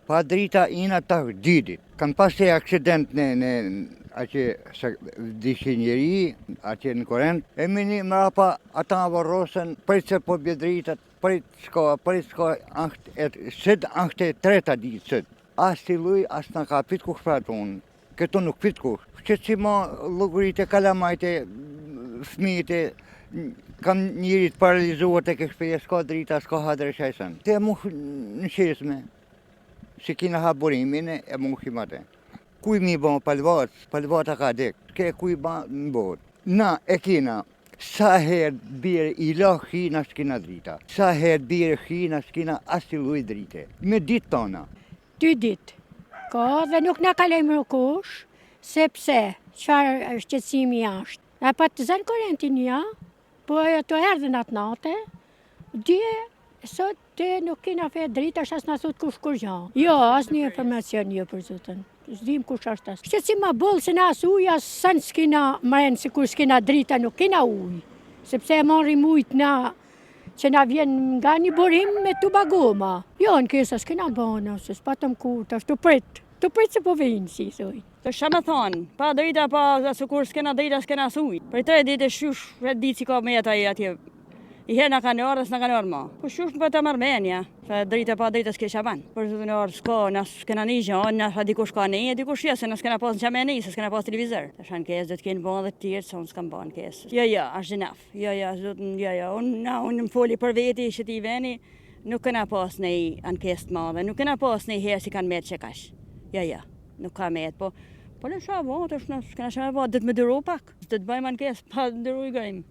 Pa drita ina ta vdidit. Kanë pasë aksident në aqe vdishin njeri, aqe në korent. E mini mrapa ata varrosen për se po bje dritat, për shko sët ankhte treta ditë sët. As të luj, as në ka pit kush pra tonë. Këtu nuk pit kush. Që si ma lugurite, kalamajte, fmite, kam njerit paralizuar të këshpeje, s'ka drita, s'ka hadre shajsan. Te mu në shesme. Se kina ha burimin e mushim atë. Kuj mi bon palvata ka dek, ke kuj ba në bot. Na e kina, sa her birë i la khina s'kina drita. Sa her birë khina s'kina asti luj drite. Me dit tona. 2 dit. Ka dhe nuk na kalem rëkush, sepse qëfar shqetsimi ashtë. E pa të zënë korentin ja, po e të erdhen atë nate, dje, sot te nuk kina fe drita, as na thot kush kur gja. Jo, as një informacion jo për zotën. Zdim kush është as. Shqetësim ma bollë se na as uj, as san s'kina mrenë, se kur s'kina drita, nuk kina uj. Sepse e marrim ujt na, që na vjen nga një burim me të bagoma. Jo, në kesa s'kina bëna, se s'patëm ku, tash të prit se po vejnë, si thoi. Të shama thonë, pa drita, pa asë kur s'kena drita, s'kena suj. Për 3 ditë shush, rrët ditë si ka me jetë atje. I herë në kanë orë, s'na kanë orë ma. Po shush në për të mërmenja, se drita pa drita s'ke shaban. Për zëtë në orë s'ka, nësë s'kena një gjanë, nësë dikush ka një, dikush jesë, nësë s'kena pas në qame një, se s'kena pas televizor. Të shanë kesë, dhe t'kenë bënë dhe të tjerë, se unë s'kam bënë kesë. Jo, është gjinaf. Jo, unë më foli për veti, që ti veni, nuk këna pas një ankesë të madhe, nuk këna pas një herë si kanë metë që kash. Jo, nuk ka metë, po në shabon, të shkena shabon, dhe të me dyru pak, dhe të bëjmë ankesë, pa dyru i gëjmë.